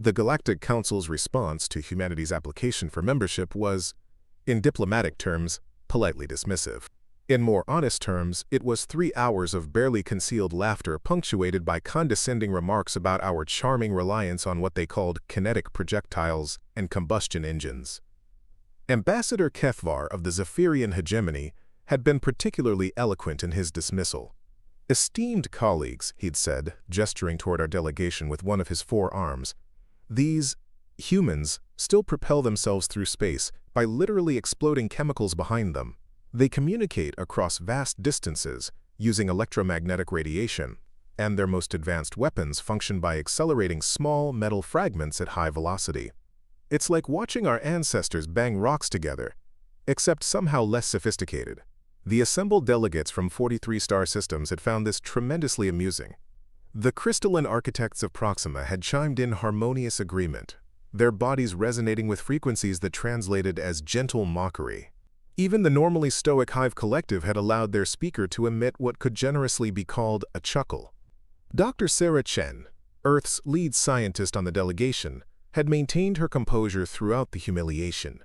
The Galactic Council's response to humanity's application for membership was, in diplomatic terms, politely dismissive. In more honest terms, it was 3 hours of barely concealed laughter punctuated by condescending remarks about our charming reliance on what they called kinetic projectiles and combustion engines. Ambassador Kefvar of the Zephyrian hegemony had been particularly eloquent in his dismissal. "Esteemed colleagues," he'd said, gesturing toward our delegation with one of his 4 arms, "these humans still propel themselves through space by literally exploding chemicals behind them. They communicate across vast distances using electromagnetic radiation, and their most advanced weapons function by accelerating small metal fragments at high velocity. It's like watching our ancestors bang rocks together, except somehow less sophisticated." The assembled delegates from 43 star systems had found this tremendously amusing. The crystalline architects of Proxima had chimed in harmonious agreement, their bodies resonating with frequencies that translated as gentle mockery. Even the normally stoic Hive Collective had allowed their speaker to emit what could generously be called a chuckle. Dr. Sarah Chen, Earth's lead scientist on the delegation, had maintained her composure throughout the humiliation.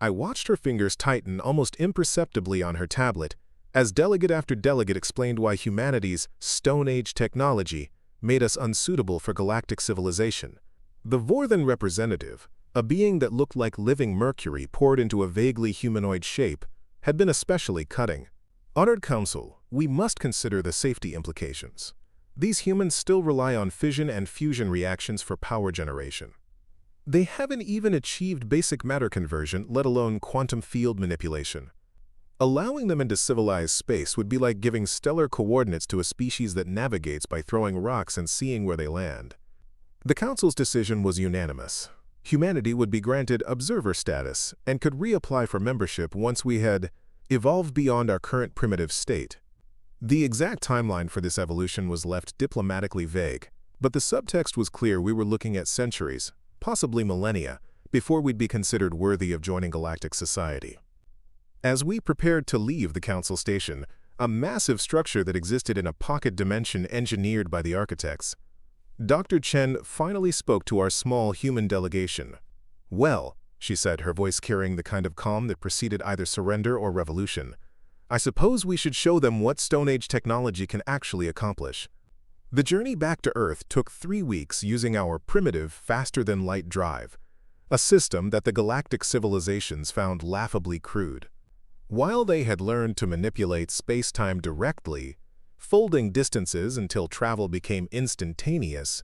I watched her fingers tighten almost imperceptibly on her tablet as delegate after delegate explained why humanity's Stone Age technology made us unsuitable for galactic civilization. The Vorthan representative, a being that looked like living mercury poured into a vaguely humanoid shape, had been especially cutting. "Honored Council, we must consider the safety implications. These humans still rely on fission and fusion reactions for power generation. They haven't even achieved basic matter conversion, let alone quantum field manipulation. Allowing them into civilized space would be like giving stellar coordinates to a species that navigates by throwing rocks and seeing where they land." The Council's decision was unanimous. Humanity would be granted observer status and could reapply for membership once we had evolved beyond our current primitive state. The exact timeline for this evolution was left diplomatically vague, but the subtext was clear: we were looking at centuries, possibly millennia, before we'd be considered worthy of joining galactic society. As we prepared to leave the Council station, a massive structure that existed in a pocket dimension engineered by the architects, Dr. Chen finally spoke to our small human delegation. "Well," she said, her voice carrying the kind of calm that preceded either surrender or revolution, "I suppose we should show them what Stone Age technology can actually accomplish." The journey back to Earth took 3 weeks using our primitive, faster-than-light drive, a system that the galactic civilizations found laughably crude. While they had learned to manipulate space-time directly, folding distances until travel became instantaneous,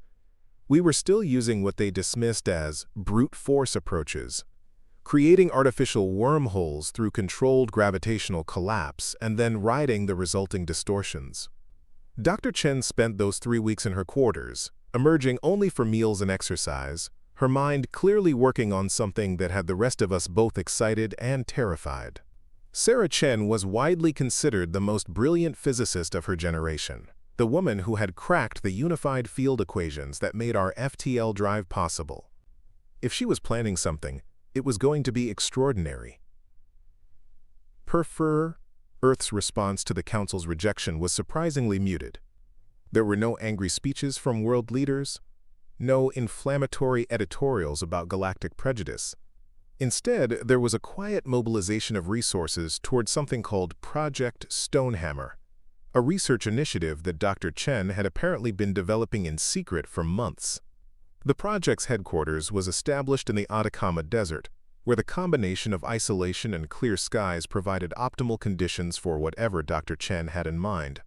we were still using what they dismissed as brute force approaches, creating artificial wormholes through controlled gravitational collapse and then riding the resulting distortions. Dr. Chen spent those 3 weeks in her quarters, emerging only for meals and exercise, her mind clearly working on something that had the rest of us both excited and terrified. Sarah Chen was widely considered the most brilliant physicist of her generation, the woman who had cracked the unified field equations that made our FTL drive possible. If she was planning something, it was going to be extraordinary. Earth's response to the Council's rejection was surprisingly muted. There were no angry speeches from world leaders, no inflammatory editorials about galactic prejudice. Instead, there was a quiet mobilization of resources toward something called Project Stonehammer, a research initiative that Dr. Chen had apparently been developing in secret for months. The project's headquarters was established in the Atacama Desert, where the combination of isolation and clear skies provided optimal conditions for whatever Dr. Chen had in mind.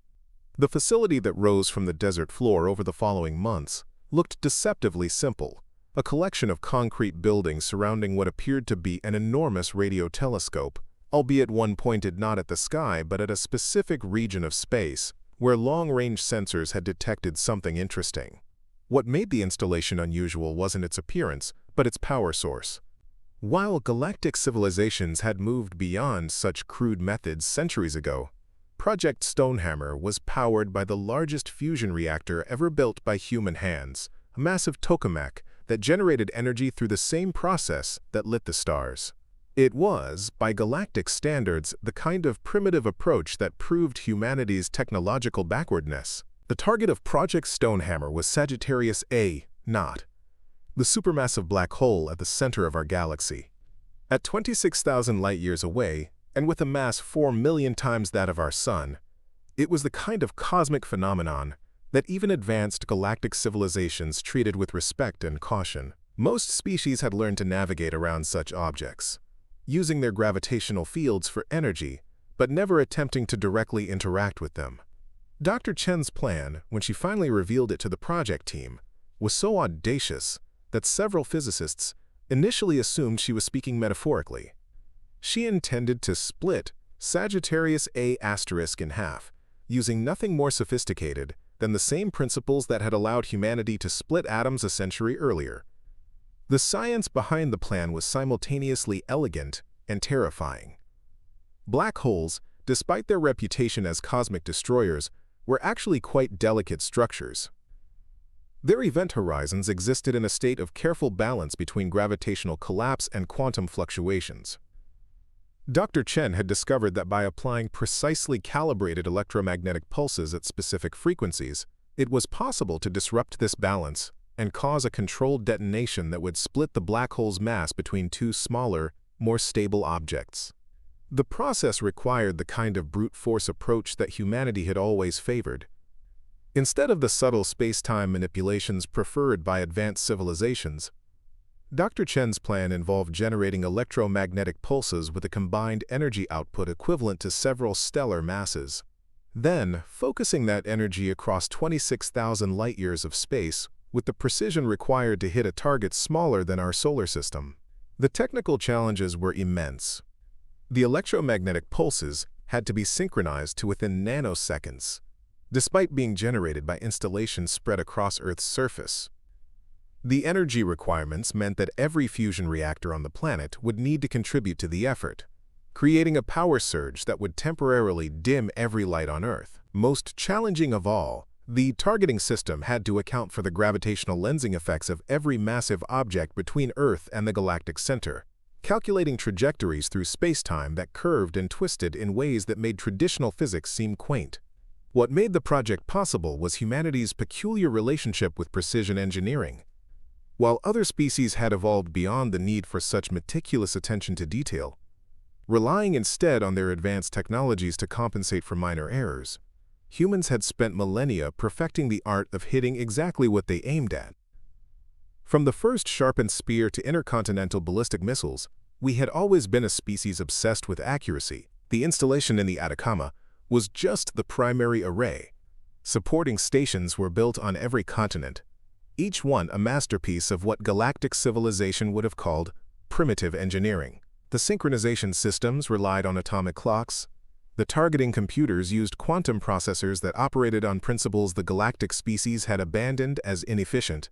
The facility that rose from the desert floor over the following months looked deceptively simple, a collection of concrete buildings surrounding what appeared to be an enormous radio telescope, albeit one pointed not at the sky but at a specific region of space, where long-range sensors had detected something interesting. What made the installation unusual wasn't its appearance, but its power source. While galactic civilizations had moved beyond such crude methods centuries ago, Project Stonehammer was powered by the largest fusion reactor ever built by human hands, a massive tokamak that generated energy through the same process that lit the stars. It was, by galactic standards, the kind of primitive approach that proved humanity's technological backwardness. The target of Project Stonehammer was Sagittarius A, not the supermassive black hole at the center of our galaxy. At 26,000 light-years away, and with a mass 4 million times that of our Sun, it was the kind of cosmic phenomenon that even advanced galactic civilizations treated with respect and caution. Most species had learned to navigate around such objects, using their gravitational fields for energy, but never attempting to directly interact with them. Dr. Chen's plan, when she finally revealed it to the project team, was so audacious that several physicists initially assumed she was speaking metaphorically. She intended to split Sagittarius A* in half, using nothing more sophisticated than the same principles that had allowed humanity to split atoms a century earlier. The science behind the plan was simultaneously elegant and terrifying. Black holes, despite their reputation as cosmic destroyers, were actually quite delicate structures. Their event horizons existed in a state of careful balance between gravitational collapse and quantum fluctuations. Dr. Chen had discovered that by applying precisely calibrated electromagnetic pulses at specific frequencies, it was possible to disrupt this balance and cause a controlled detonation that would split the black hole's mass between two smaller, more stable objects. The process required the kind of brute force approach that humanity had always favored. Instead of the subtle space-time manipulations preferred by advanced civilizations, Dr. Chen's plan involved generating electromagnetic pulses with a combined energy output equivalent to several stellar masses. Then, focusing that energy across 26,000 light-years of space with the precision required to hit a target smaller than our solar system. The technical challenges were immense. The electromagnetic pulses had to be synchronized to within nanoseconds, despite being generated by installations spread across Earth's surface. The energy requirements meant that every fusion reactor on the planet would need to contribute to the effort, creating a power surge that would temporarily dim every light on Earth. Most challenging of all, the targeting system had to account for the gravitational lensing effects of every massive object between Earth and the galactic center, calculating trajectories through space-time that curved and twisted in ways that made traditional physics seem quaint. What made the project possible was humanity's peculiar relationship with precision engineering. While other species had evolved beyond the need for such meticulous attention to detail, relying instead on their advanced technologies to compensate for minor errors, humans had spent millennia perfecting the art of hitting exactly what they aimed at. From the first sharpened spear to intercontinental ballistic missiles, we had always been a species obsessed with accuracy. The installation in the Atacama was just the primary array. Supporting stations were built on every continent, each one a masterpiece of what galactic civilization would have called primitive engineering. The synchronization systems relied on atomic clocks. The targeting computers used quantum processors that operated on principles the galactic species had abandoned as inefficient.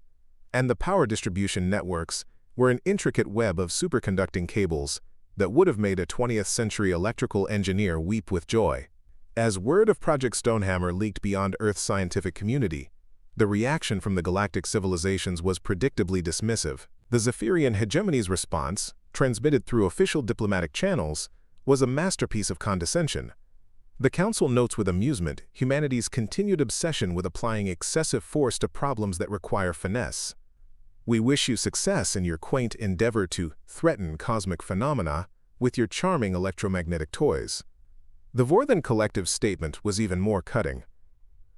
And the power distribution networks were an intricate web of superconducting cables that would have made a 20th-century electrical engineer weep with joy. As word of Project Stonehammer leaked beyond Earth's scientific community, the reaction from the galactic civilizations was predictably dismissive. The Zephyrian hegemony's response, transmitted through official diplomatic channels, was a masterpiece of condescension. The Council notes with amusement humanity's continued obsession with applying excessive force to problems that require finesse. We wish you success in your quaint endeavor to threaten cosmic phenomena with your charming electromagnetic toys. The Vorthan Collective's statement was even more cutting.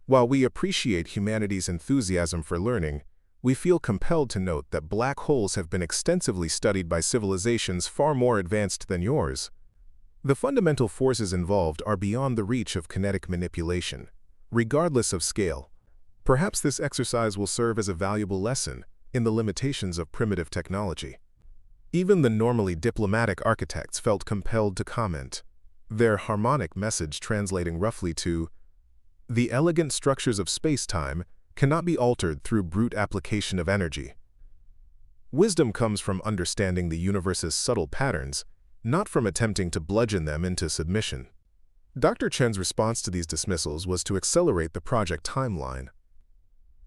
While we appreciate humanity's enthusiasm for learning, we feel compelled to note that black holes have been extensively studied by civilizations far more advanced than yours. The fundamental forces involved are beyond the reach of kinetic manipulation, regardless of scale. Perhaps this exercise will serve as a valuable lesson in the limitations of primitive technology. Even the normally diplomatic architects felt compelled to comment, their harmonic message translating roughly to, "The elegant structures of space-time cannot be altered through brute application of energy." Wisdom comes from understanding the universe's subtle patterns, not from attempting to bludgeon them into submission. Dr. Chen's response to these dismissals was to accelerate the project timeline.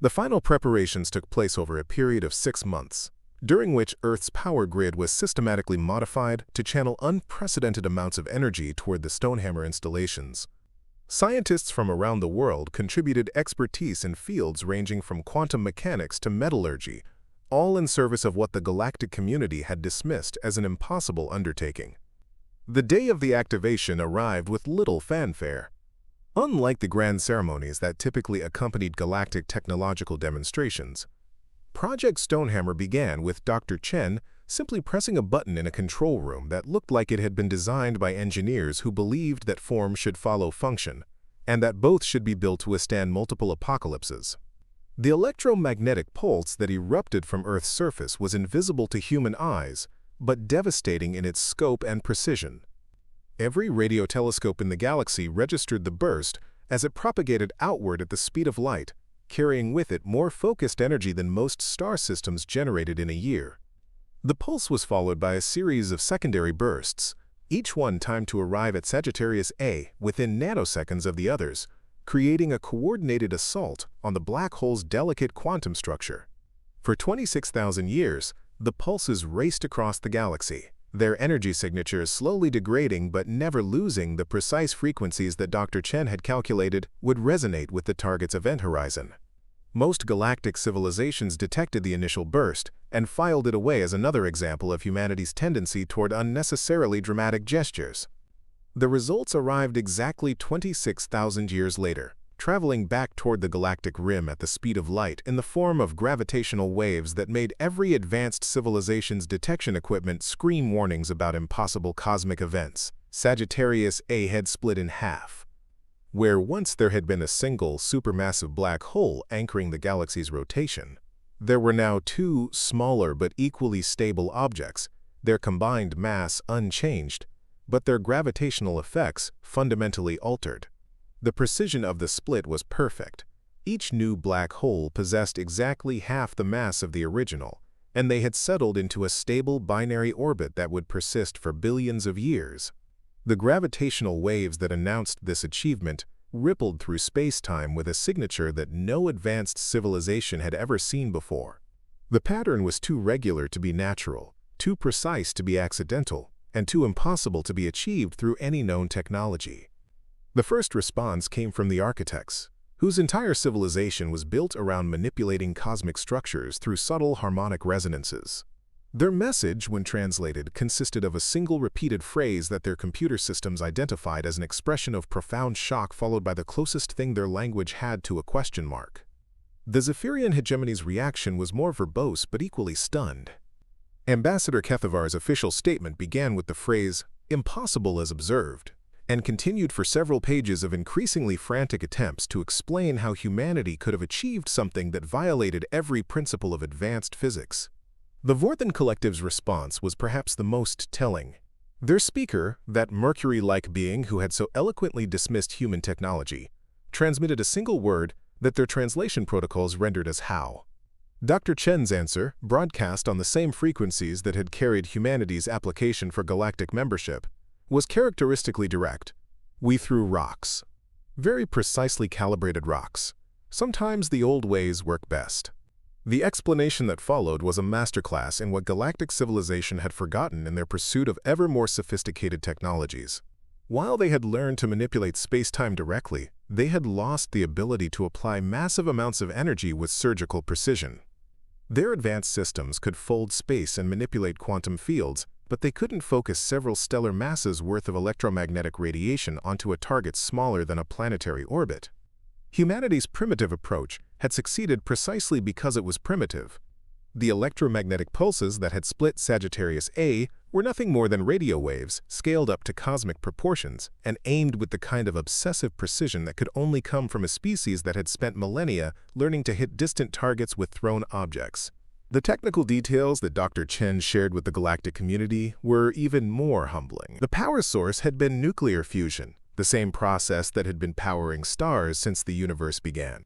The final preparations took place over a period of 6 months, during which Earth's power grid was systematically modified to channel unprecedented amounts of energy toward the Stonehammer installations. Scientists from around the world contributed expertise in fields ranging from quantum mechanics to metallurgy, all in service of what the galactic community had dismissed as an impossible undertaking. The day of the activation arrived with little fanfare. Unlike the grand ceremonies that typically accompanied galactic technological demonstrations, Project Stonehammer began with Dr. Chen simply pressing a button in a control room that looked like it had been designed by engineers who believed that form should follow function, and that both should be built to withstand multiple apocalypses. The electromagnetic pulse that erupted from Earth's surface was invisible to human eyes, but devastating in its scope and precision. Every radio telescope in the galaxy registered the burst as it propagated outward at the speed of light, carrying with it more focused energy than most star systems generated in a year. The pulse was followed by a series of secondary bursts, each one timed to arrive at Sagittarius A within nanoseconds of the others, creating a coordinated assault on the black hole's delicate quantum structure. For 26,000 years, the pulses raced across the galaxy, their energy signatures slowly degrading but never losing the precise frequencies that Dr. Chen had calculated would resonate with the target's event horizon. Most galactic civilizations detected the initial burst and filed it away as another example of humanity's tendency toward unnecessarily dramatic gestures. The results arrived exactly 26,000 years later, traveling back toward the galactic rim at the speed of light in the form of gravitational waves that made every advanced civilization's detection equipment scream warnings about impossible cosmic events. Sagittarius A had split in half. Where once there had been a single supermassive black hole anchoring the galaxy's rotation, there were now two smaller but equally stable objects, their combined mass unchanged, but their gravitational effects fundamentally altered. The precision of the split was perfect. Each new black hole possessed exactly half the mass of the original, and they had settled into a stable binary orbit that would persist for billions of years. The gravitational waves that announced this achievement rippled through space-time with a signature that no advanced civilization had ever seen before. The pattern was too regular to be natural, too precise to be accidental, and too impossible to be achieved through any known technology. The first response came from the architects, whose entire civilization was built around manipulating cosmic structures through subtle harmonic resonances. Their message, when translated, consisted of a single repeated phrase that their computer systems identified as an expression of profound shock followed by the closest thing their language had to a question mark. The Zephyrian hegemony's reaction was more verbose but equally stunned. Ambassador Kethavar's official statement began with the phrase, "impossible as observed," and continued for several pages of increasingly frantic attempts to explain how humanity could have achieved something that violated every principle of advanced physics. The Vorthan Collective's response was perhaps the most telling. Their speaker, that Mercury-like being who had so eloquently dismissed human technology, transmitted a single word that their translation protocols rendered as "how." Dr. Chen's answer, broadcast on the same frequencies that had carried humanity's application for galactic membership, was characteristically direct. "We threw rocks." Very precisely calibrated rocks. Sometimes the old ways work best. The explanation that followed was a masterclass in what galactic civilization had forgotten in their pursuit of ever more sophisticated technologies. While they had learned to manipulate space-time directly, they had lost the ability to apply massive amounts of energy with surgical precision. Their advanced systems could fold space and manipulate quantum fields, but they couldn't focus several stellar masses worth of electromagnetic radiation onto a target smaller than a planetary orbit. Humanity's primitive approach had succeeded precisely because it was primitive. The electromagnetic pulses that had split Sagittarius A were nothing more than radio waves scaled up to cosmic proportions and aimed with the kind of obsessive precision that could only come from a species that had spent millennia learning to hit distant targets with thrown objects. The technical details that Dr. Chen shared with the galactic community were even more humbling. The power source had been nuclear fusion, the same process that had been powering stars since the universe began.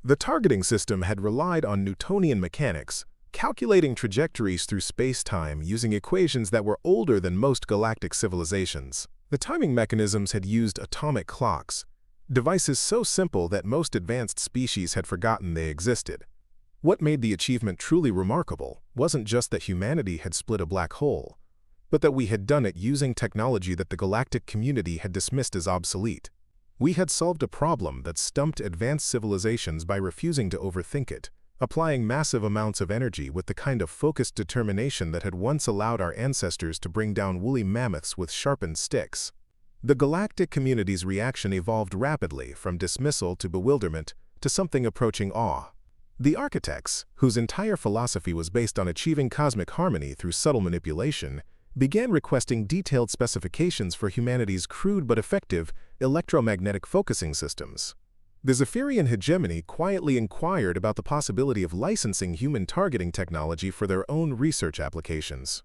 The targeting system had relied on Newtonian mechanics, calculating trajectories through space-time using equations that were older than most galactic civilizations. The timing mechanisms had used atomic clocks, devices so simple that most advanced species had forgotten they existed. What made the achievement truly remarkable wasn't just that humanity had split a black hole, but that we had done it using technology that the galactic community had dismissed as obsolete. We had solved a problem that stumped advanced civilizations by refusing to overthink it, applying massive amounts of energy with the kind of focused determination that had once allowed our ancestors to bring down woolly mammoths with sharpened sticks. The galactic community's reaction evolved rapidly from dismissal to bewilderment to something approaching awe. The architects, whose entire philosophy was based on achieving cosmic harmony through subtle manipulation, began requesting detailed specifications for humanity's crude but effective electromagnetic focusing systems. The Zephyrian hegemony quietly inquired about the possibility of licensing human targeting technology for their own research applications.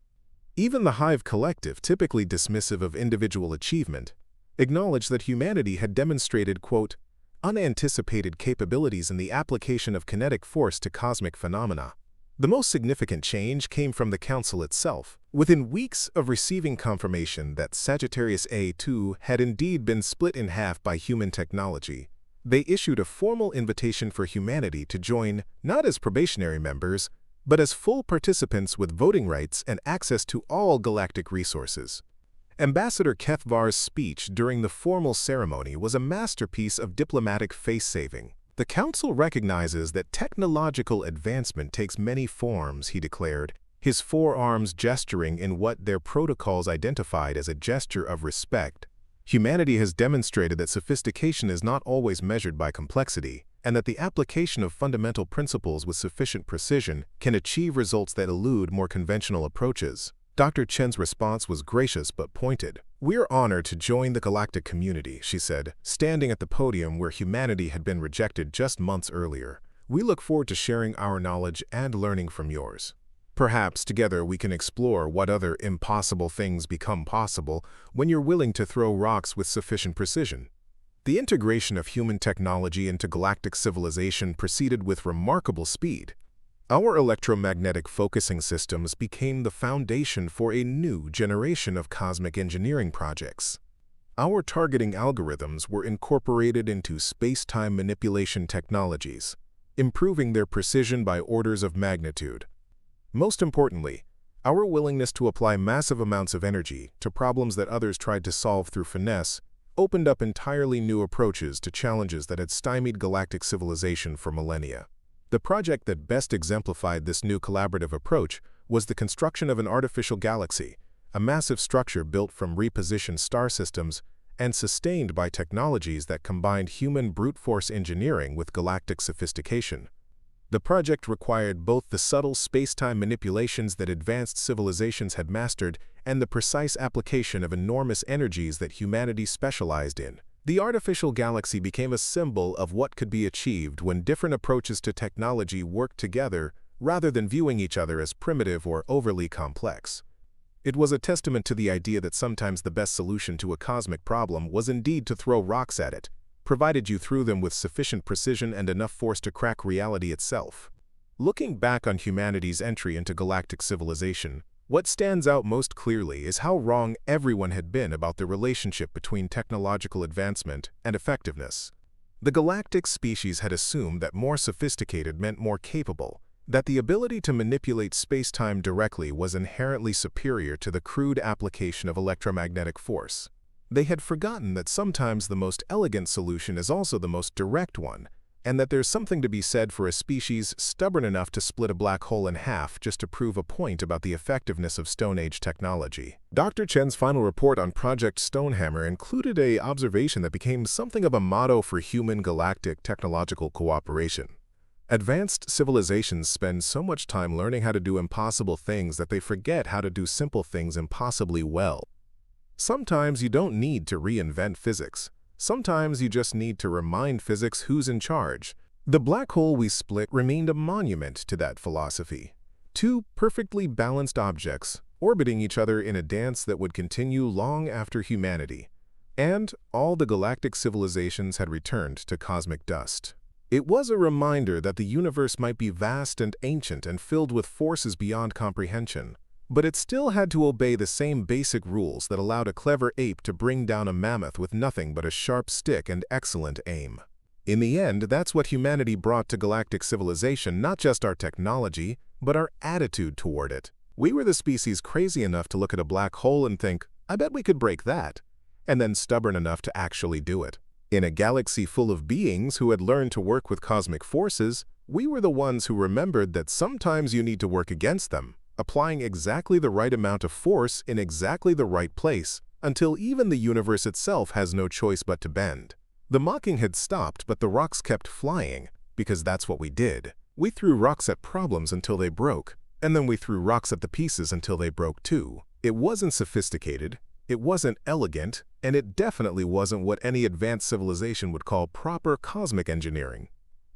Even the Hive Collective, typically dismissive of individual achievement, acknowledged that humanity had demonstrated, quote, unanticipated capabilities in the application of kinetic force to cosmic phenomena. The most significant change came from the Council itself. Within weeks of receiving confirmation that Sagittarius A2 had indeed been split in half by human technology, they issued a formal invitation for humanity to join not as probationary members, but as full participants with voting rights and access to all galactic resources. Ambassador Kethvar's speech during the formal ceremony was a masterpiece of diplomatic face-saving. The Council recognizes that technological advancement takes many forms, he declared, his forearms gesturing in what their protocols identified as a gesture of respect. Humanity has demonstrated that sophistication is not always measured by complexity, and that the application of fundamental principles with sufficient precision can achieve results that elude more conventional approaches. Dr. Chen's response was gracious but pointed. "We're honored to join the galactic community," she said, standing at the podium where humanity had been rejected just months earlier. "We look forward to sharing our knowledge and learning from yours. Perhaps together we can explore what other impossible things become possible when you're willing to throw rocks with sufficient precision." The integration of human technology into galactic civilization proceeded with remarkable speed. Our electromagnetic focusing systems became the foundation for a new generation of cosmic engineering projects. Our targeting algorithms were incorporated into space-time manipulation technologies, improving their precision by orders of magnitude. Most importantly, our willingness to apply massive amounts of energy to problems that others tried to solve through finesse opened up entirely new approaches to challenges that had stymied galactic civilization for millennia. The project that best exemplified this new collaborative approach was the construction of an artificial galaxy, a massive structure built from repositioned star systems and sustained by technologies that combined human brute force engineering with galactic sophistication. The project required both the subtle space-time manipulations that advanced civilizations had mastered and the precise application of enormous energies that humanity specialized in. The artificial galaxy became a symbol of what could be achieved when different approaches to technology worked together rather than viewing each other as primitive or overly complex. It was a testament to the idea that sometimes the best solution to a cosmic problem was indeed to throw rocks at it, provided you threw them with sufficient precision and enough force to crack reality itself. Looking back on humanity's entry into galactic civilization, what stands out most clearly is how wrong everyone had been about the relationship between technological advancement and effectiveness. The galactic species had assumed that more sophisticated meant more capable, that the ability to manipulate space-time directly was inherently superior to the crude application of electromagnetic force. They had forgotten that sometimes the most elegant solution is also the most direct one, and that there's something to be said for a species stubborn enough to split a black hole in half just to prove a point about the effectiveness of Stone Age technology. Dr. Chen's final report on Project Stonehammer included an observation that became something of a motto for human galactic technological cooperation. Advanced civilizations spend so much time learning how to do impossible things that they forget how to do simple things impossibly well. Sometimes you don't need to reinvent physics. Sometimes you just need to remind physics who's in charge. The black hole we split remained a monument to that philosophy. Two perfectly balanced objects orbiting each other in a dance that would continue long after humanity. And all the galactic civilizations had returned to cosmic dust. It was a reminder that the universe might be vast and ancient and filled with forces beyond comprehension. But it still had to obey the same basic rules that allowed a clever ape to bring down a mammoth with nothing but a sharp stick and excellent aim. In the end, that's what humanity brought to galactic civilization, not just our technology, but our attitude toward it. We were the species crazy enough to look at a black hole and think, I bet we could break that, and then stubborn enough to actually do it. In a galaxy full of beings who had learned to work with cosmic forces, We were the ones who remembered that sometimes you need to work against them, applying exactly the right amount of force in exactly the right place, until even the universe itself has no choice but to bend. The mocking had stopped, but the rocks kept flying, because that's what we did. We threw rocks at problems until they broke, and then we threw rocks at the pieces until they broke too. It wasn't sophisticated, it wasn't elegant, and it definitely wasn't what any advanced civilization would call proper cosmic engineering.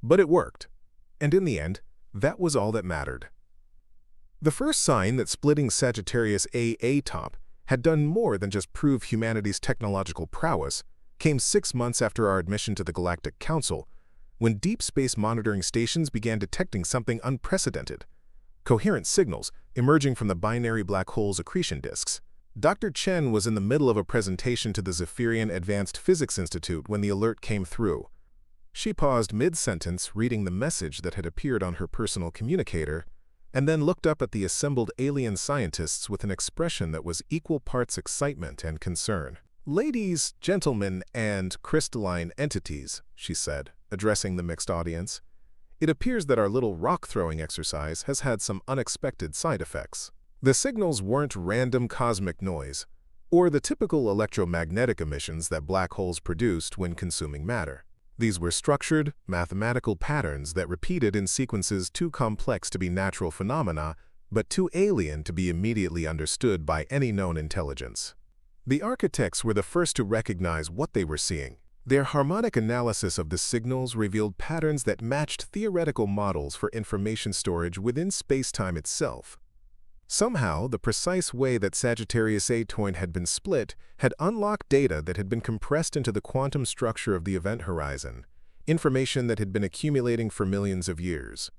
But it worked. And in the end, that was all that mattered. The first sign that splitting Sagittarius A top had done more than just prove humanity's technological prowess came 6 months after our admission to the Galactic Council, when deep space monitoring stations began detecting something unprecedented: coherent signals emerging from the binary black hole's accretion disks. Dr. Chen was in the middle of a presentation to the Zephyrian Advanced Physics Institute when the alert came through. She paused mid-sentence, reading the message that had appeared on her personal communicator, and then looked up at the assembled alien scientists with an expression that was equal parts excitement and concern. "Ladies, gentlemen, and crystalline entities," she said, addressing the mixed audience, "it appears that our little rock-throwing exercise has had some unexpected side effects. The signals weren't random cosmic noise, or the typical electromagnetic emissions that black holes produced when consuming matter. These were structured, mathematical patterns that repeated in sequences too complex to be natural phenomena, but too alien to be immediately understood by any known intelligence." The architects were the first to recognize what they were seeing. Their harmonic analysis of the signals revealed patterns that matched theoretical models for information storage within space-time itself. Somehow, the precise way that Sagittarius A had been split had unlocked data that had been compressed into the quantum structure of the event horizon, information that had been accumulating for millions of years.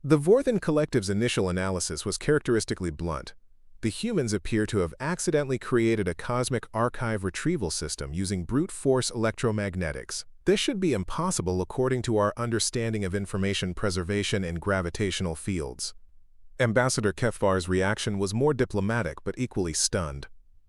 The Vorthan Collective's initial analysis was characteristically blunt. The humans appear to have accidentally created a cosmic archive retrieval system using brute force electromagnetics. This should be impossible according to our understanding of information preservation in gravitational fields. Ambassador Kefvar's reaction was more diplomatic but equally stunned.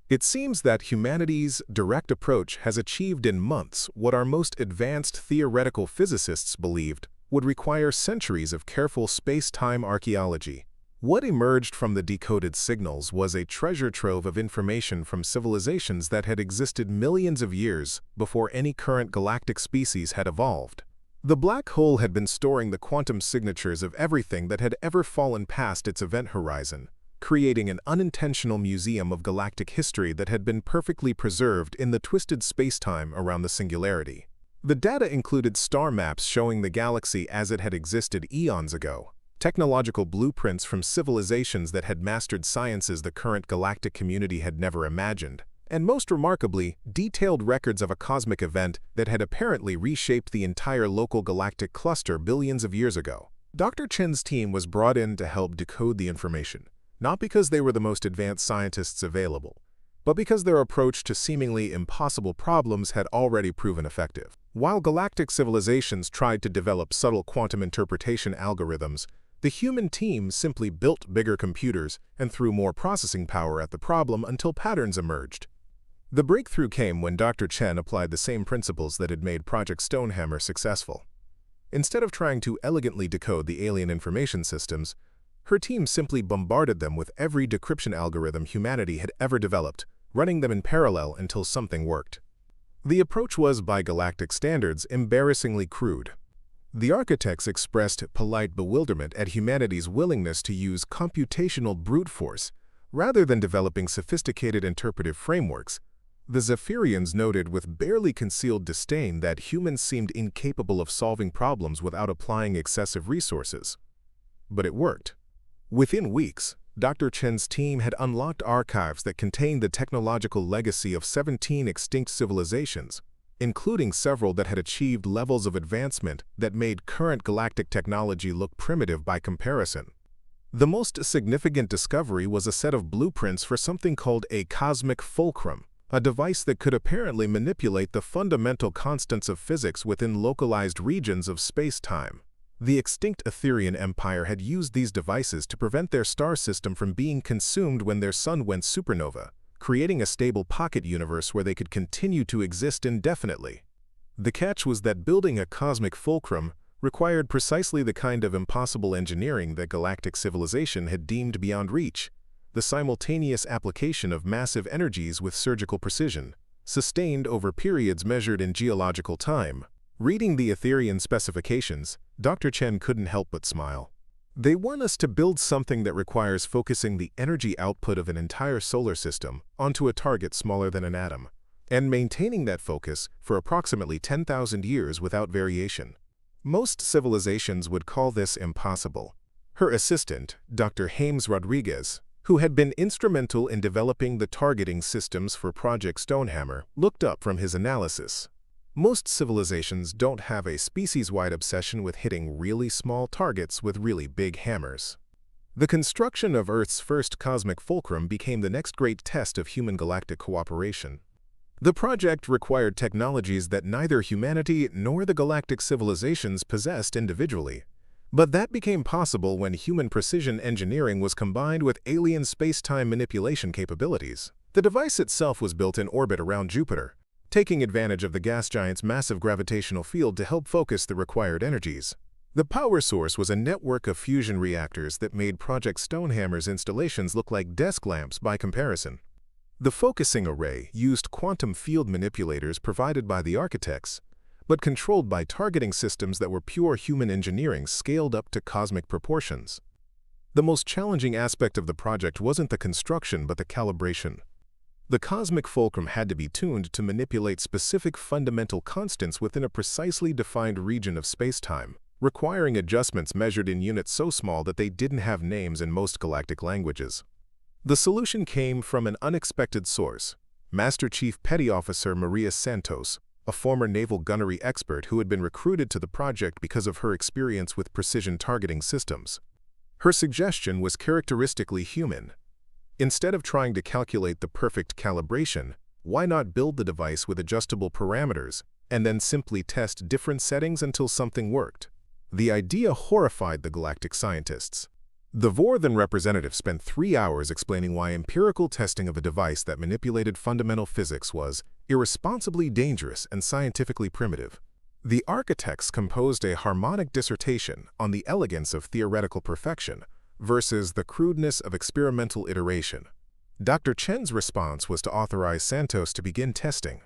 It seems that humanity's direct approach has achieved in months what our most advanced theoretical physicists believed would require centuries of careful space-time archaeology. What emerged from the decoded signals was a treasure trove of information from civilizations that had existed millions of years before any current galactic species had evolved. The black hole had been storing the quantum signatures of everything that had ever fallen past its event horizon, creating an unintentional museum of galactic history that had been perfectly preserved in the twisted space-time around the singularity. The data included star maps showing the galaxy as it had existed eons ago, technological blueprints from civilizations that had mastered sciences the current galactic community had never imagined, and most remarkably, detailed records of a cosmic event that had apparently reshaped the entire local galactic cluster billions of years ago. Dr. Chen's team was brought in to help decode the information, not because they were the most advanced scientists available, but because their approach to seemingly impossible problems had already proven effective. While galactic civilizations tried to develop subtle quantum interpretation algorithms, the human team simply built bigger computers and threw more processing power at the problem until patterns emerged. The breakthrough came when Dr. Chen applied the same principles that had made Project Stonehammer successful. Instead of trying to elegantly decode the alien information systems, her team simply bombarded them with every decryption algorithm humanity had ever developed, running them in parallel until something worked. The approach was, by galactic standards, embarrassingly crude. The architects expressed polite bewilderment at humanity's willingness to use computational brute force rather than developing sophisticated interpretive frameworks. The Zephyrians noted with barely concealed disdain that humans seemed incapable of solving problems without applying excessive resources. But it worked. Within weeks, Dr. Chen's team had unlocked archives that contained the technological legacy of 17 extinct civilizations, including several that had achieved levels of advancement that made current galactic technology look primitive by comparison. The most significant discovery was a set of blueprints for something called a cosmic fulcrum, a device that could apparently manipulate the fundamental constants of physics within localized regions of space-time. The extinct Etherian Empire had used these devices to prevent their star system from being consumed when their sun went supernova, creating a stable pocket universe where they could continue to exist indefinitely. The catch was that building a cosmic fulcrum required precisely the kind of impossible engineering that galactic civilization had deemed beyond reach: the simultaneous application of massive energies with surgical precision, sustained over periods measured in geological time. Reading the Etherian specifications, Dr. Chen couldn't help but smile. They want us to build something that requires focusing the energy output of an entire solar system onto a target smaller than an atom, and maintaining that focus for approximately 10,000 years without variation. Most civilizations would call this impossible. Her assistant, Dr. James Rodriguez, who had been instrumental in developing the targeting systems for Project Stonehammer, looked up from his analysis. Most civilizations don't have a species-wide obsession with hitting really small targets with really big hammers. The construction of Earth's first cosmic fulcrum became the next great test of human galactic cooperation. The project required technologies that neither humanity nor the galactic civilizations possessed individually. But that became possible when human precision engineering was combined with alien space-time manipulation capabilities. The device itself was built in orbit around Jupiter, taking advantage of the gas giant's massive gravitational field to help focus the required energies. The power source was a network of fusion reactors that made Project Stonehammer's installations look like desk lamps by comparison. The focusing array used quantum field manipulators provided by the architects, but controlled by targeting systems that were pure human engineering scaled up to cosmic proportions. The most challenging aspect of the project wasn't the construction but the calibration. The cosmic fulcrum had to be tuned to manipulate specific fundamental constants within a precisely defined region of space-time, requiring adjustments measured in units so small that they didn't have names in most galactic languages. The solution came from an unexpected source: Master Chief Petty Officer Maria Santos, a former naval gunnery expert who had been recruited to the project because of her experience with precision targeting systems. Her suggestion was characteristically human. Instead of trying to calculate the perfect calibration, why not build the device with adjustable parameters and then simply test different settings until something worked? The idea horrified the galactic scientists. The Vorthan representative spent 3 hours explaining why empirical testing of a device that manipulated fundamental physics was irresponsibly dangerous and scientifically primitive. The architects composed a harmonic dissertation on the elegance of theoretical perfection versus the crudeness of experimental iteration. Dr. Chen's response was to authorize Santos to begin testing.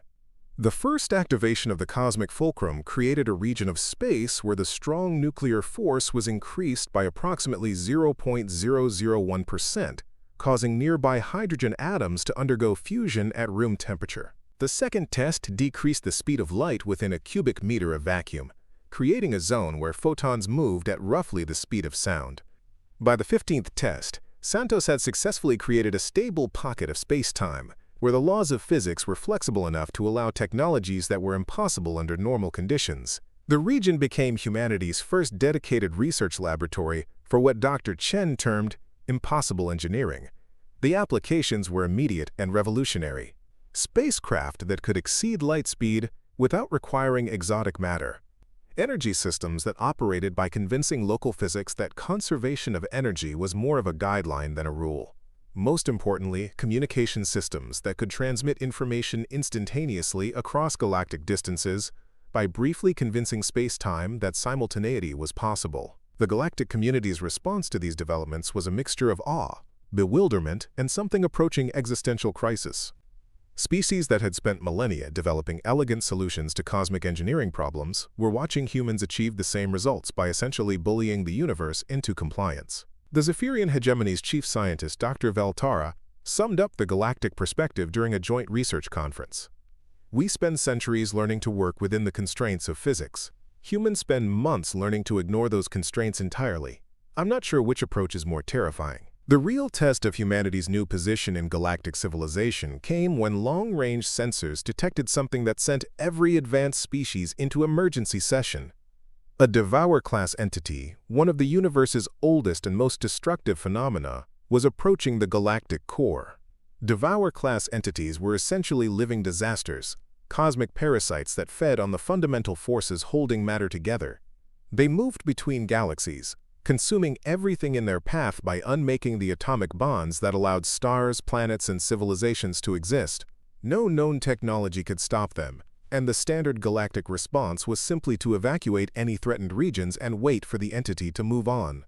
The first activation of the cosmic fulcrum created a region of space where the strong nuclear force was increased by approximately 0.001%, causing nearby hydrogen atoms to undergo fusion at room temperature. The second test decreased the speed of light within a cubic meter of vacuum, creating a zone where photons moved at roughly the speed of sound. By the 15th test, Santos had successfully created a stable pocket of space-time, where the laws of physics were flexible enough to allow technologies that were impossible under normal conditions. The region became humanity's first dedicated research laboratory for what Dr. Chen termed impossible engineering. The applications were immediate and revolutionary: spacecraft that could exceed light speed without requiring exotic matter. Energy systems that operated by convincing local physics that conservation of energy was more of a guideline than a rule. Most importantly, communication systems that could transmit information instantaneously across galactic distances by briefly convincing space-time that simultaneity was possible. The galactic community's response to these developments was a mixture of awe, bewilderment, and something approaching existential crisis. Species that had spent millennia developing elegant solutions to cosmic engineering problems were watching humans achieve the same results by essentially bullying the universe into compliance. The Zephyrian hegemony's chief scientist, Dr. Valtara, summed up the galactic perspective during a joint research conference. "We spend centuries learning to work within the constraints of physics. Humans spend months learning to ignore those constraints entirely. I'm not sure which approach is more terrifying." The real test of humanity's new position in galactic civilization came when long-range sensors detected something that sent every advanced species into emergency session. A Devour-class entity, one of the universe's oldest and most destructive phenomena, was approaching the galactic core. Devour-class entities were essentially living disasters, cosmic parasites that fed on the fundamental forces holding matter together. They moved between galaxies, consuming everything in their path by unmaking the atomic bonds that allowed stars, planets, and civilizations to exist. No known technology could stop them, and the standard galactic response was simply to evacuate any threatened regions and wait for the entity to move on.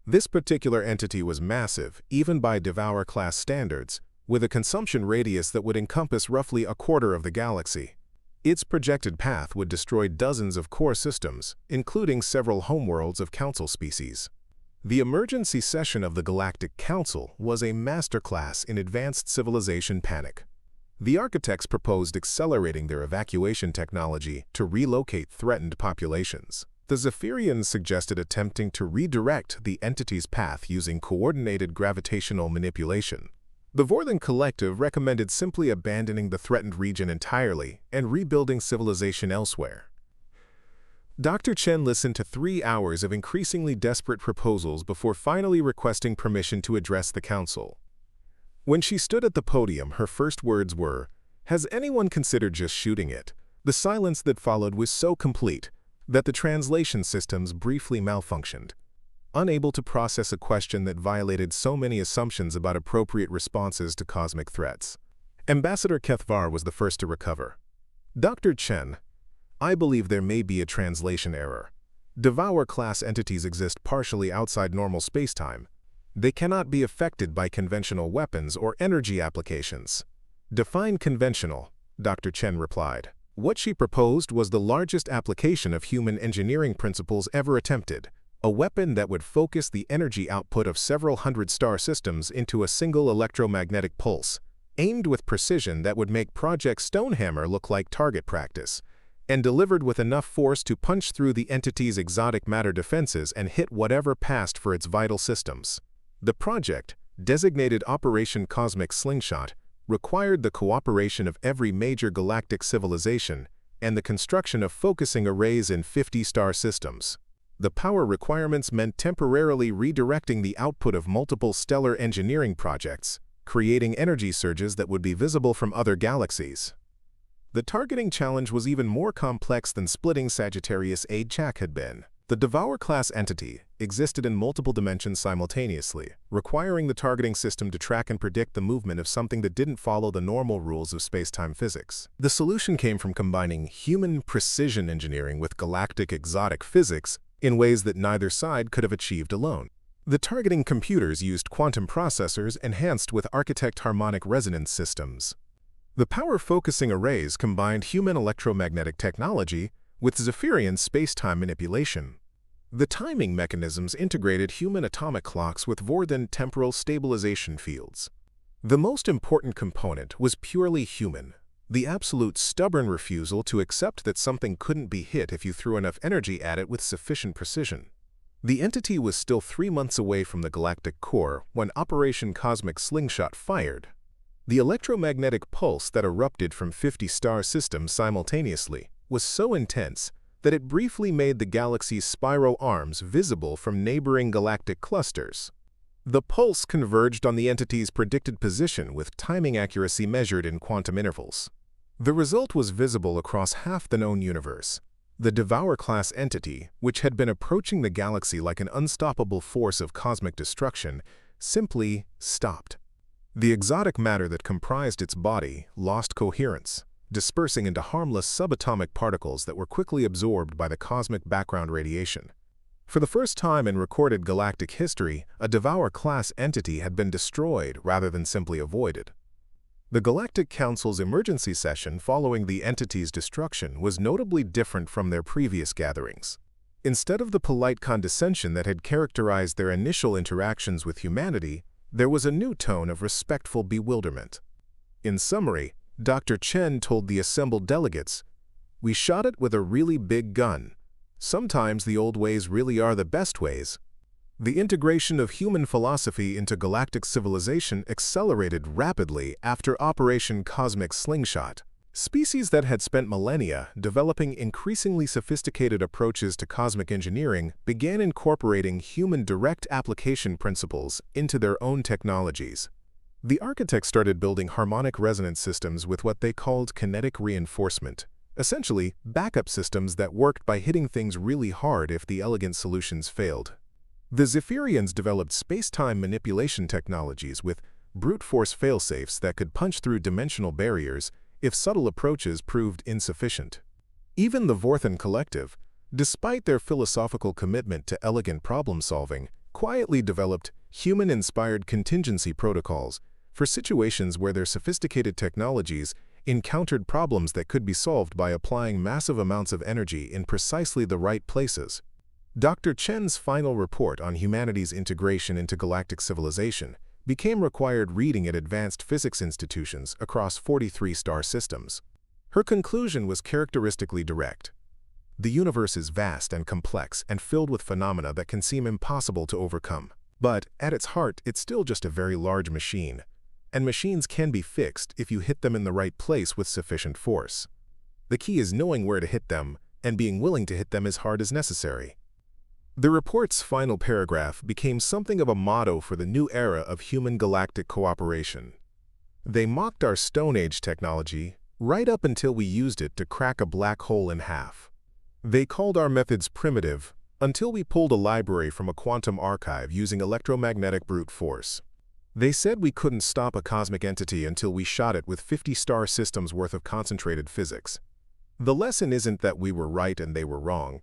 This particular entity was massive, even by Devour-class standards, with a consumption radius that would encompass roughly a quarter of the galaxy. Its projected path would destroy dozens of core systems, including several homeworlds of Council species. The emergency session of the Galactic Council was a masterclass in advanced civilization panic. The architects proposed accelerating their evacuation technology to relocate threatened populations. The Zephyrians suggested attempting to redirect the entity's path using coordinated gravitational manipulation. The Vorthan Collective recommended simply abandoning the threatened region entirely and rebuilding civilization elsewhere. Dr. Chen listened to 3 hours of increasingly desperate proposals before finally requesting permission to address the council. When she stood at the podium, her first words were, "Has anyone considered just shooting it?" The silence that followed was so complete that the translation systems briefly malfunctioned, unable to process a question that violated so many assumptions about appropriate responses to cosmic threats. Ambassador Kethvar was the first to recover. "Dr. Chen, I believe there may be a translation error. Devour-class entities exist partially outside normal spacetime. They cannot be affected by conventional weapons or energy applications." "Define conventional," Dr. Chen replied. What she proposed was the largest application of human engineering principles ever attempted, a weapon that would focus the energy output of several hundred star systems into a single electromagnetic pulse, aimed with precision that would make Project Stonehammer look like target practice, and delivered with enough force to punch through the entity's exotic matter defenses and hit whatever passed for its vital systems. The project, designated Operation Cosmic Slingshot, required the cooperation of every major galactic civilization and the construction of focusing arrays in 50 star systems. The power requirements meant temporarily redirecting the output of multiple stellar engineering projects, creating energy surges that would be visible from other galaxies. The targeting challenge was even more complex than splitting Sagittarius A-Chak had been. The Devour-class entity existed in multiple dimensions simultaneously, requiring the targeting system to track and predict the movement of something that didn't follow the normal rules of space-time physics. The solution came from combining human precision engineering with galactic exotic physics in ways that neither side could have achieved alone. The targeting computers used quantum processors enhanced with architect harmonic resonance systems. The power-focusing arrays combined human electromagnetic technology with Zephyrian space-time manipulation. The timing mechanisms integrated human atomic clocks with Vorthan temporal stabilization fields. The most important component was purely human, the absolute stubborn refusal to accept that something couldn't be hit if you threw enough energy at it with sufficient precision. The entity was still 3 months away from the galactic core when Operation Cosmic Slingshot fired. The electromagnetic pulse that erupted from 50 star systems simultaneously was so intense that it briefly made the galaxy's spiral arms visible from neighboring galactic clusters. The pulse converged on the entity's predicted position with timing accuracy measured in quantum intervals. The result was visible across half the known universe. The Devour-class entity, which had been approaching the galaxy like an unstoppable force of cosmic destruction, simply stopped. The exotic matter that comprised its body lost coherence, dispersing into harmless subatomic particles that were quickly absorbed by the cosmic background radiation. For the first time in recorded galactic history, a Devour-class entity had been destroyed rather than simply avoided. The Galactic Council's emergency session following the entity's destruction was notably different from their previous gatherings. Instead of the polite condescension that had characterized their initial interactions with humanity, there was a new tone of respectful bewilderment. In summary, Dr. Chen told the assembled delegates, "We shot it with a really big gun. Sometimes the old ways really are the best ways." The integration of human philosophy into galactic civilization accelerated rapidly after Operation Cosmic Slingshot. Species that had spent millennia developing increasingly sophisticated approaches to cosmic engineering began incorporating human direct application principles into their own technologies. The architects started building harmonic resonance systems with what they called kinetic reinforcement, essentially backup systems that worked by hitting things really hard if the elegant solutions failed. The Zephyrians developed space-time manipulation technologies with brute force failsafes that could punch through dimensional barriers if subtle approaches proved insufficient. Even the Vorthan Collective, despite their philosophical commitment to elegant problem-solving, quietly developed human-inspired contingency protocols for situations where their sophisticated technologies encountered problems that could be solved by applying massive amounts of energy in precisely the right places. Dr. Chen's final report on humanity's integration into galactic civilization became required reading at advanced physics institutions across 43 star systems. Her conclusion was characteristically direct. The universe is vast and complex and filled with phenomena that can seem impossible to overcome. But, at its heart, it's still just a very large machine. And machines can be fixed if you hit them in the right place with sufficient force. The key is knowing where to hit them and being willing to hit them as hard as necessary. The report's final paragraph became something of a motto for the new era of human galactic cooperation. They mocked our Stone Age technology right up until we used it to crack a black hole in half. They called our methods primitive until we pulled a library from a quantum archive using electromagnetic brute force. They said we couldn't stop a cosmic entity until we shot it with 50 star systems worth of concentrated physics. The lesson isn't that we were right and they were wrong.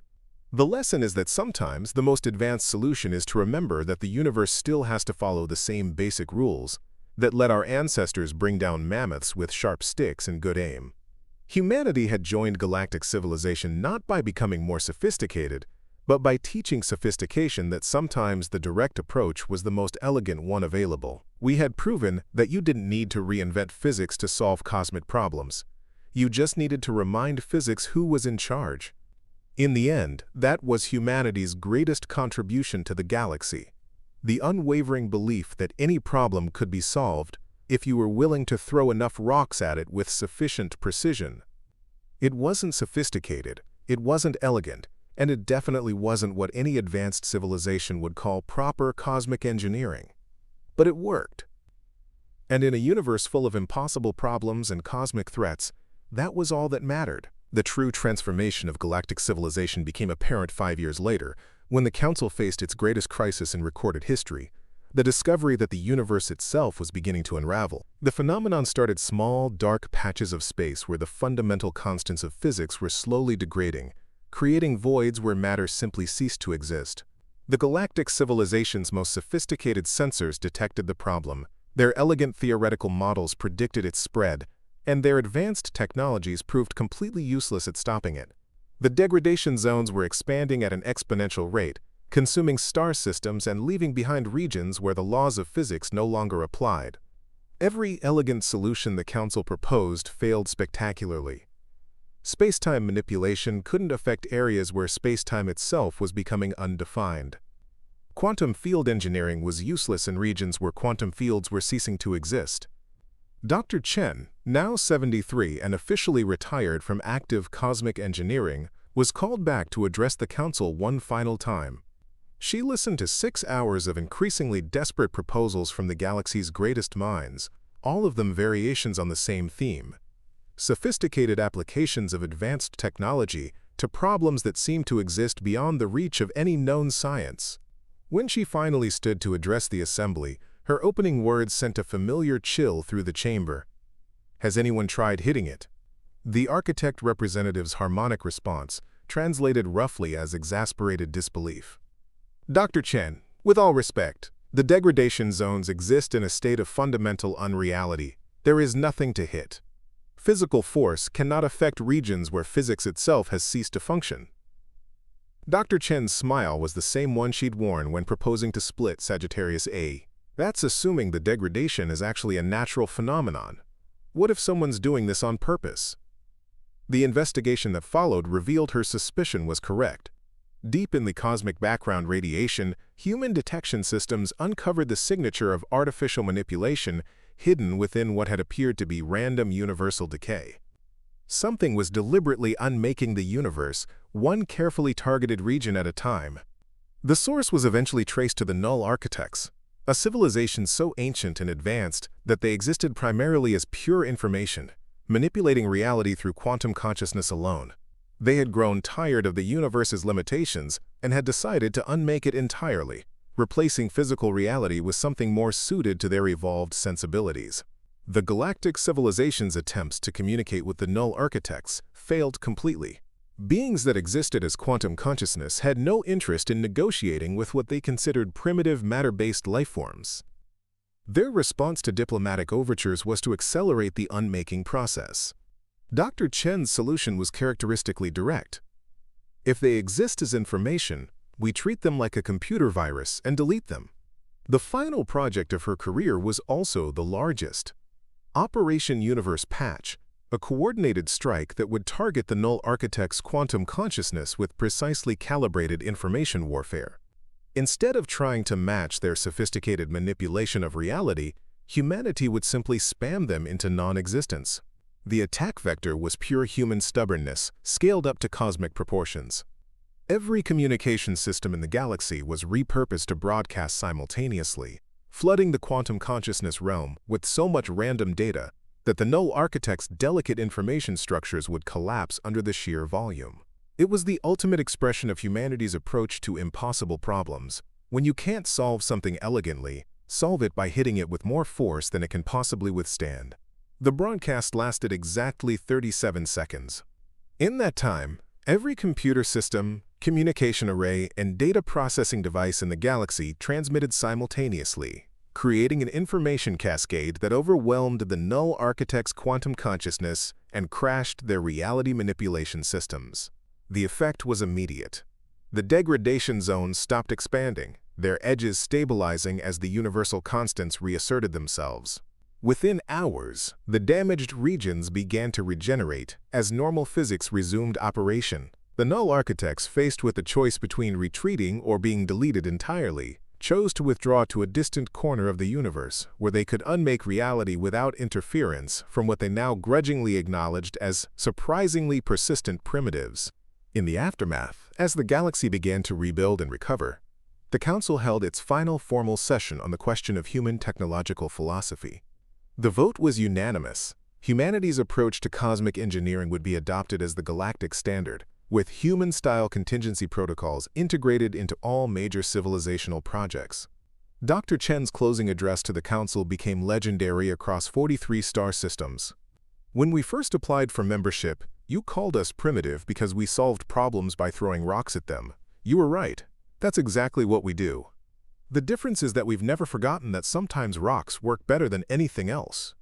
The lesson is that sometimes the most advanced solution is to remember that the universe still has to follow the same basic rules that let our ancestors bring down mammoths with sharp sticks and good aim. Humanity had joined galactic civilization not by becoming more sophisticated, but by teaching sophistication that sometimes the direct approach was the most elegant one available. We had proven that you didn't need to reinvent physics to solve cosmic problems. You just needed to remind physics who was in charge. In the end, that was humanity's greatest contribution to the galaxy. The unwavering belief that any problem could be solved if you were willing to throw enough rocks at it with sufficient precision. It wasn't sophisticated, it wasn't elegant, and it definitely wasn't what any advanced civilization would call proper cosmic engineering. But it worked. And in a universe full of impossible problems and cosmic threats, that was all that mattered. The true transformation of galactic civilization became apparent 5 years later, when the Council faced its greatest crisis in recorded history, the discovery that the universe itself was beginning to unravel. The phenomenon started small, dark patches of space where the fundamental constants of physics were slowly degrading, creating voids where matter simply ceased to exist. The galactic civilization's most sophisticated sensors detected the problem, their elegant theoretical models predicted its spread, and their advanced technologies proved completely useless at stopping it. The degradation zones were expanding at an exponential rate, consuming star systems and leaving behind regions where the laws of physics no longer applied. Every elegant solution the Council proposed failed spectacularly. Space-time manipulation couldn't affect areas where space-time itself was becoming undefined. Quantum field engineering was useless in regions where quantum fields were ceasing to exist. Dr. Chen, now 73 and officially retired from active cosmic engineering, was called back to address the Council one final time. She listened to 6 hours of increasingly desperate proposals from the galaxy's greatest minds, all of them variations on the same theme: sophisticated applications of advanced technology to problems that seemed to exist beyond the reach of any known science. When she finally stood to address the assembly, her opening words sent a familiar chill through the chamber. "Has anyone tried hitting it?" The architect representative's harmonic response translated roughly as exasperated disbelief. "Dr. Chen, with all respect, the degradation zones exist in a state of fundamental unreality. There is nothing to hit. Physical force cannot affect regions where physics itself has ceased to function." Dr. Chen's smile was the same one she'd worn when proposing to split Sagittarius A. That's assuming the degradation is actually a natural phenomenon. What if someone's doing this on purpose? The investigation that followed revealed her suspicion was correct. Deep in the cosmic background radiation, human detection systems uncovered the signature of artificial manipulation hidden within what had appeared to be random universal decay. Something was deliberately unmaking the universe, one carefully targeted region at a time. The source was eventually traced to the Null Architects, a civilization so ancient and advanced that they existed primarily as pure information, manipulating reality through quantum consciousness alone. They had grown tired of the universe's limitations and had decided to unmake it entirely, replacing physical reality with something more suited to their evolved sensibilities. The galactic civilization's attempts to communicate with the null architects failed completely. Beings that existed as quantum consciousness had no interest in negotiating with what they considered primitive matter-based lifeforms. Their response to diplomatic overtures was to accelerate the unmaking process. Dr. Chen's solution was characteristically direct. If they exist as information, we treat them like a computer virus and delete them. The final project of her career was also the largest. Operation Universe Patch, a coordinated strike that would target the null architect's quantum consciousness with precisely calibrated information warfare. Instead of trying to match their sophisticated manipulation of reality, humanity would simply spam them into non-existence. The attack vector was pure human stubbornness, scaled up to cosmic proportions. Every communication system in the galaxy was repurposed to broadcast simultaneously, flooding the quantum consciousness realm with so much random data that the null architect's delicate information structures would collapse under the sheer volume. It was the ultimate expression of humanity's approach to impossible problems. When you can't solve something elegantly, solve it by hitting it with more force than it can possibly withstand. The broadcast lasted exactly 37 seconds. In that time, every computer system, communication array, and data processing device in the galaxy transmitted simultaneously, creating an information cascade that overwhelmed the null architect's quantum consciousness and crashed their reality manipulation systems. The effect was immediate. The degradation zones stopped expanding, their edges stabilizing as the universal constants reasserted themselves. Within hours, the damaged regions began to regenerate as normal physics resumed operation. The null architects, faced with the choice between retreating or being deleted entirely, chose to withdraw to a distant corner of the universe where they could unmake reality without interference from what they now grudgingly acknowledged as surprisingly persistent primitives. In the aftermath, as the galaxy began to rebuild and recover, the Council held its final formal session on the question of human technological philosophy. The vote was unanimous. Humanity's approach to cosmic engineering would be adopted as the galactic standard, with human-style contingency protocols integrated into all major civilizational projects. Dr. Chen's closing address to the Council became legendary across 43 star systems. When we first applied for membership, you called us primitive because we solved problems by throwing rocks at them. You were right. That's exactly what we do. The difference is that we've never forgotten that sometimes rocks work better than anything else.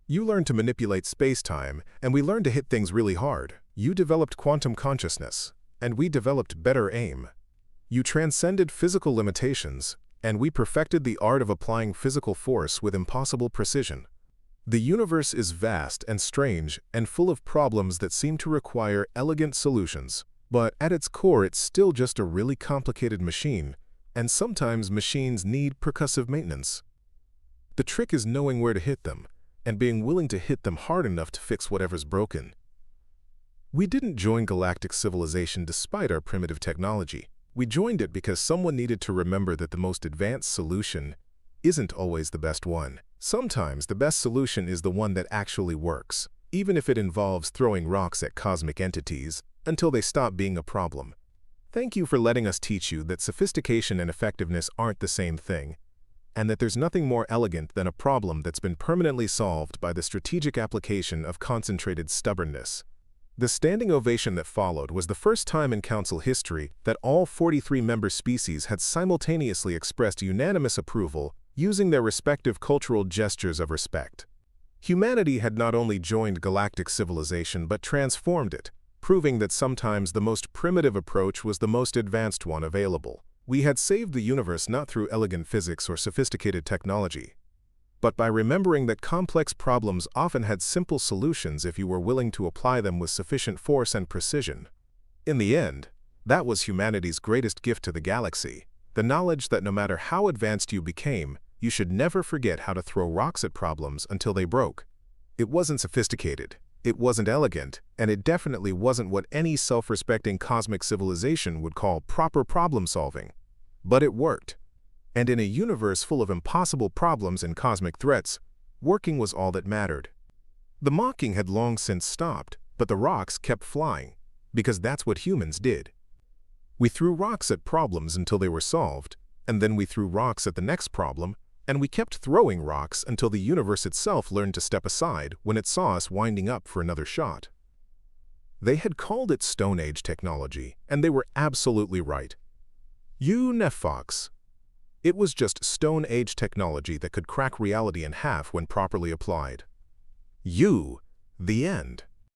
You learned to manipulate space-time, and we learned to hit things really hard. You developed quantum consciousness, and we developed better aim. You transcended physical limitations, and we perfected the art of applying physical force with impossible precision. The universe is vast and strange and full of problems that seem to require elegant solutions, but at its core it's still just a really complicated machine, and sometimes machines need percussive maintenance. The trick is knowing where to hit them, and being willing to hit them hard enough to fix whatever's broken. We didn't join galactic civilization despite our primitive technology. We joined it because someone needed to remember that the most advanced solution isn't always the best one. Sometimes the best solution is the one that actually works, even if it involves throwing rocks at cosmic entities until they stop being a problem. Thank you for letting us teach you that sophistication and effectiveness aren't the same thing, and that there's nothing more elegant than a problem that's been permanently solved by the strategic application of concentrated stubbornness. The standing ovation that followed was the first time in Council history that all 43 member species had simultaneously expressed unanimous approval using their respective cultural gestures of respect. Humanity had not only joined galactic civilization but transformed it, proving that sometimes the most primitive approach was the most advanced one available. We had saved the universe not through elegant physics or sophisticated technology, but by remembering that complex problems often had simple solutions if you were willing to apply them with sufficient force and precision. In the end, that was humanity's greatest gift to the galaxy, the knowledge that no matter how advanced you became, you should never forget how to throw rocks at problems until they broke. It wasn't sophisticated, it wasn't elegant, and it definitely wasn't what any self-respecting cosmic civilization would call proper problem-solving. But it worked. And in a universe full of impossible problems and cosmic threats, working was all that mattered. The mocking had long since stopped, but the rocks kept flying, because that's what humans did. We threw rocks at problems until they were solved, and then we threw rocks at the next problem And we kept throwing rocks until the universe itself learned to step aside when it saw us winding up for another shot. They had called it Stone Age technology, and they were absolutely right. You Nefox. It was just Stone Age technology that could crack reality in half when properly applied. The end.